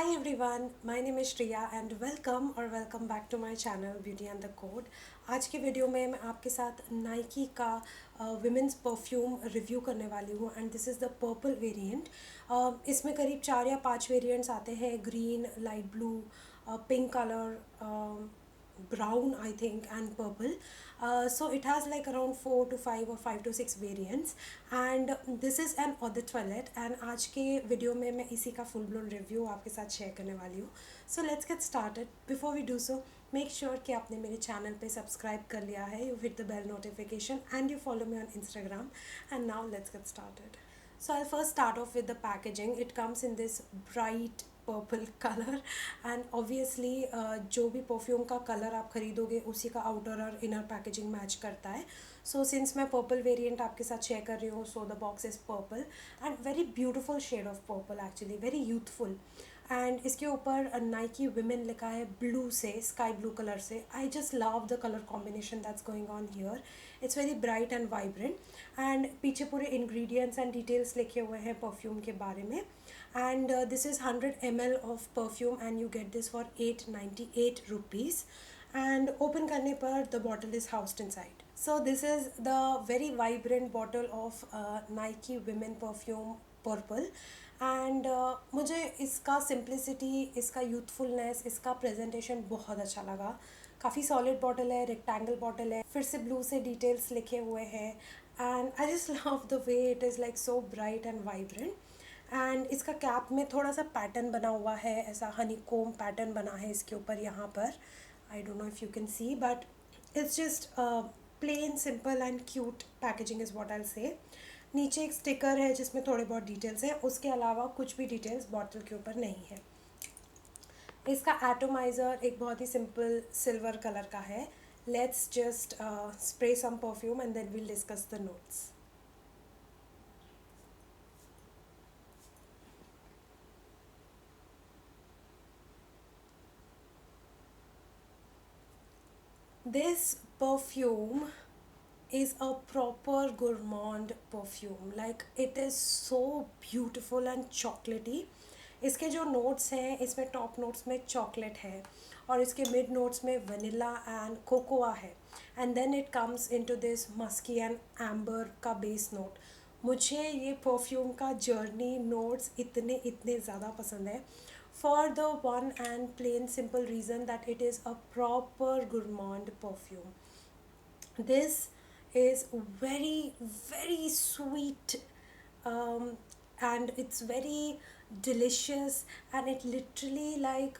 Hi everyone, my name is Shriya and welcome back to my channel Beauty and the Code। आज की video में मैं आपके साथ नाइकी का विमेंस परफ्यूम रिव्यू करने वाली हूँ and this is the purple variant. इसमें करीब 4 या 5 वेरिएंट्स आते हैं, green, light blue, pink colour, brown I think, and purple. So it has like around 4 to 5 or 5 to 6 variants and this is an eau de toilette and आज के video में मैं इसी का फुल ब्लोन रिव्यू आपके साथ share करने वाली हूँ। So let's get started. Before we do so make sure कि आपने मेरे चैनल पे सब्सक्राइब कर लिया है, you hit the bell notification and you follow me on Instagram. And now let's get started. So I'll first start off with the packaging. It comes in this bright purple colour and obviously जो भी perfume का colour आप खरीदोगे उसी का outer और inner packaging match करता है। सो सिंस मैं पर्पल वेरिएंट आपके साथ शेयर कर रही हूँ, so the box is purple and very beautiful shade of purple, actually very youthful. And इसके ऊपर नाइकी विमेन लिखा है ब्लू से, स्काई ब्लू कलर से। I just love the colour combination that's going on here. It's very bright and vibrant and पीछे पूरे ingredients and details लिखे हुए हैं परफ्यूम के बारे में। And this is 100 ml of perfume and you get this for 898 rupees. And open करने पर the bottle is housed inside. So this is the very vibrant bottle of Nike women perfume purple and मुझे इसका simplicity, इसका youthfulness, इसका presentation बहुत अच्छा लगा। काफ़ी सॉलिड बॉटल है, रेक्टेंगल बॉटल है, फिर से ब्लू से डिटेल्स लिखे हुए हैं and I just love the way it is like so bright and vibrant. And इसका कैप में थोड़ा सा पैटर्न बना हुआ है, ऐसा हनी कोम पैटर्न बना है इसके ऊपर यहाँ पर। I don't know if you can see but it's just plain simple and cute packaging is what I से। नीचे एक स्टिकर है जिसमें थोड़े बहुत डिटेल्स हैं, उसके अलावा कुछ भी डिटेल्स बॉटल के ऊपर नहीं है। इसका एटोमाइज़र एक बहुत ही सिंपल सिल्वर कलर का है। Let's just spray some perfume and then will discuss the notes. This perfume is a proper gourmand perfume. Like it is so beautiful and chocolatey. इसके जो नोट्स हैं, इसमें टॉप नोट्स में chocolate है और इसके मिड नोट्स में vanilla and cocoa है and then it comes into this musky and amber का बेस नोट। मुझे ये परफ्यूम का जर्नी नोट्स इतने इतने ज़्यादा पसंद है for the one and plain simple reason that it is a proper gourmand perfume. This is very very sweet, um, and it's very delicious and it literally like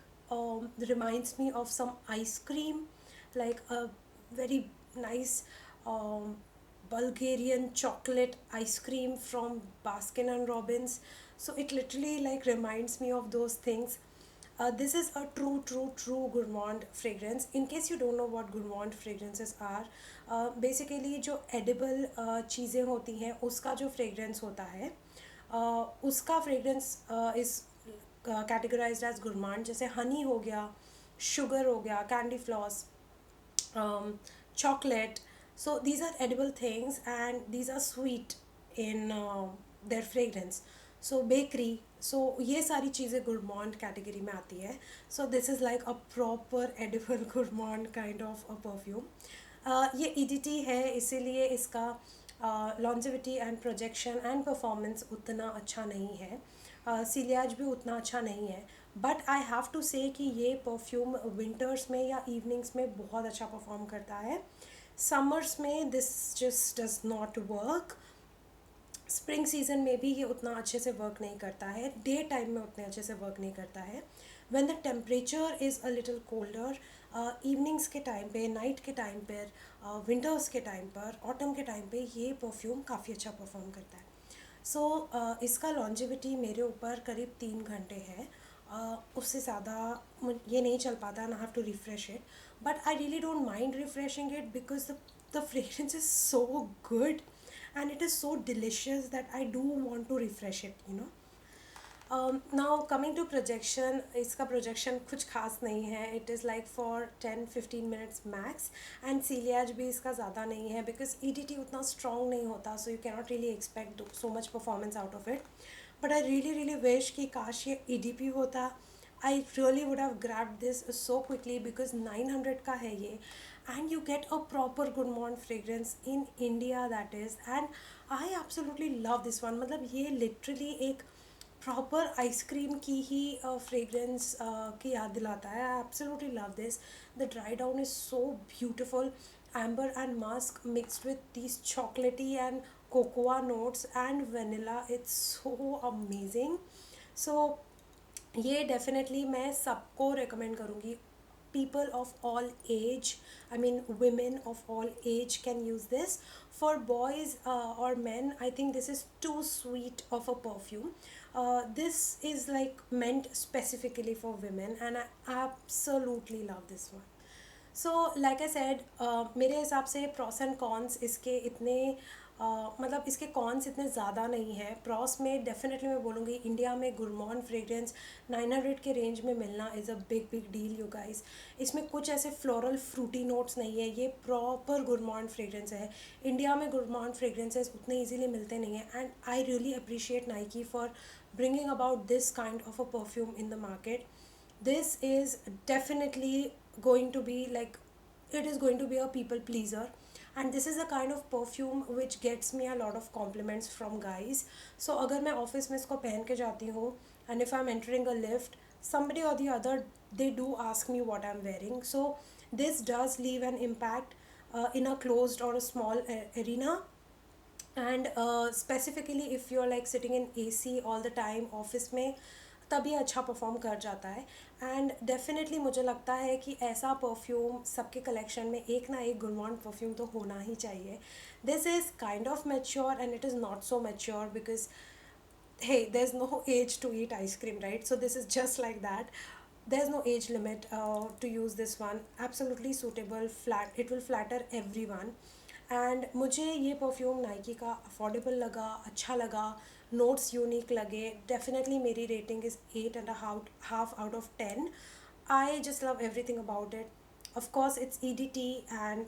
reminds me of some ice cream, like a very nice um, Bulgarian chocolate ice cream from Baskin and Robbins. So it literally like reminds me of those things. This is a true gourmand fragrance. In case you don't know what gourmand fragrances are, basically जो edible चीज़ें होती हैं उसका जो fragrance होता है, उसका fragrance is categorized as gourmand। जैसे honey हो गया, sugar हो गया, candy floss, chocolate. So these are edible things and these are sweet in their fragrance. So bakery, so ये सारी चीज़ें gourmand category में आती है. So this is like a proper edible gourmand kind of a perfume. ये EDT है इसीलिए इसका longevity and projection and performance उतना अच्छा नहीं है, सीलियाज भी उतना अच्छा नहीं है। बट आई हैव टू से कि ये परफ्यूम विंटर्स में या इवनिंग्स में बहुत अच्छा परफॉर्म करता है। समर्स में this just does not work. Spring season में भी ये उतना अच्छे से वर्क नहीं करता है, डे टाइम में उतने अच्छे से वर्क नहीं करता है। When the temperature is a little colder, evenings के टाइम पे, नाइट के टाइम पर, विंटर्स के टाइम पर, ऑटम के टाइम पे ये परफ्यूम काफ़ी अच्छा परफॉर्म करता है। सो इसका लॉन्जिविटी मेरे ऊपर करीब 3 घंटे है। उससे ज़्यादा ये नहीं चल पाता and I have to refresh it, but I really don't mind refreshing it because the fragrance is so good and it is so delicious that I do want to refresh it, you know. Now coming to projection, इसका projection कुछ खास नहीं है. It is like for 10-15 minutes max and सीलियाज भी इसका ज़्यादा नहीं है because EDT उतना strong नहीं होता, so you cannot really expect so much performance out of it. But I really wish कि काश ये EDP होता I really would have grabbed this so quickly because 900 का है ये, and you get a proper gourmand fragrance in India, that is. And I absolutely love this one. मतलब ये literally एक प्रॉपर आइसक्रीम की ही फ्रेगरेंस की याद दिलाता है. I absolutely love this. The dry down is so beautiful. Amber and musk mixed with these chocolatey and cocoa notes and vanilla. It's so amazing. So ये definitely मैं सबको recommend करूँगी. People of all age, I mean women of all age can use this. For boys or men, I think this is too sweet of a perfume. This is like meant specifically for women, and I absolutely love this one. So like I said, मेरे हिसाब से pros and cons इसके इतने मतलब इसके cons इतने ज़्यादा नहीं है. प्रॉस में डेफिनेटली मैं बोलूँगी इंडिया में गुरमान फ्रेग्रेंस 900 के रेंज में मिलना is a big big deal you guys. इसमें कुछ ऐसे फ्लोरल फ्रूटी नोट्स नहीं है. ये प्रॉपर गुरमान फ्रेग्रेंस है. इंडिया में गुरमान फ्रेग्रेंसेस उतने ईजीली मिलते नहीं हैं. And I really appreciate Nike for bringing about this kind of a perfume in the market. This is definitely going to be like, it is going to be a people pleaser, and this is a kind of perfume which gets me a lot of compliments from guys. So अगर मैं office में इसको पहन के जाती हूँ and if I'm entering a lift, somebody or the other, they do ask me what I'm wearing. So this does leave an impact in a closed or a small arena. And specifically if you are like sitting in AC all the time office में, तभी अच्छा perform कर जाता है. And definitely मुझे लगता है कि ऐसा परफ्यूम सबके कलेक्शन में एक ना एक गुरमान परफ्यूम तो होना ही चाहिए. This is kind of mature and it is not so mature because hey, there's no age to eat ice cream, right? So this is just like that. There's no age limit to use this one. Absolutely suitable, flat, it will flatter everyone. And मुझे ये perfume Nike का affordable लगा, अच्छा लगा, notes unique लगे. Definitely मेरी rating is 8.5 out of 10. I just love everything about it. Of course it's EDT and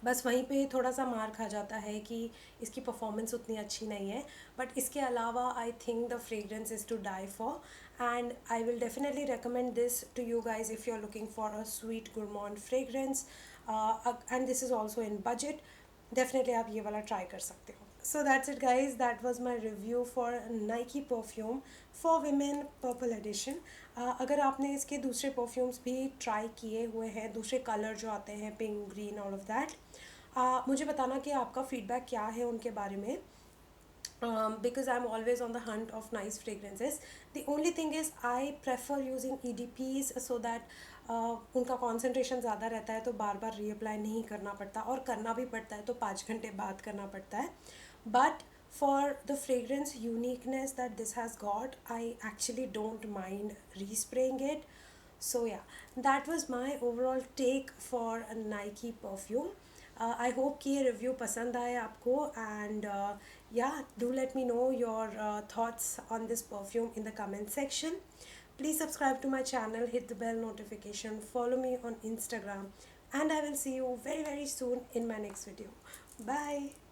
बस वहीं पे थोड़ा सा मार खा जाता है कि इसकी परफॉर्मेंस उतनी अच्छी नहीं है. बट इसके अलावा I think the fragrance is to die for, and I will definitely recommend this to you guys if you are looking for a sweet gourmand fragrance and this is also in budget. Definitely आप ये वाला try कर सकते हो. So that's it guys, that was my review for Nike perfume for women purple edition. अगर आपने इसके दूसरे परफ्यूम्स भी ट्राई किए हुए हैं, दूसरे कलर जो आते हैं pink, green, all of that, मुझे बताना कि आपका फीडबैक क्या है उनके बारे में. Because I'm always on the hunt of nice fragrances. The only thing is I prefer using EDPs so that उनका कॉन्सेंट्रेशन ज़्यादा रहता है, तो बार बार रीअप्लाई नहीं करना पड़ता, और करना भी पड़ता है तो 5 घंटे बाद करना पड़ता है. But for the fragrance uniqueness that this has got, I actually don't mind respraying it. So yeah, that was my overall take for a Nike perfume. I hope कि ये रिव्यू पसंद आए आपको, and yeah, do let me know your thoughts on this perfume in the comment section. Please subscribe to my channel, hit the bell notification, follow me on Instagram, and I will see you very very soon in my next video. Bye.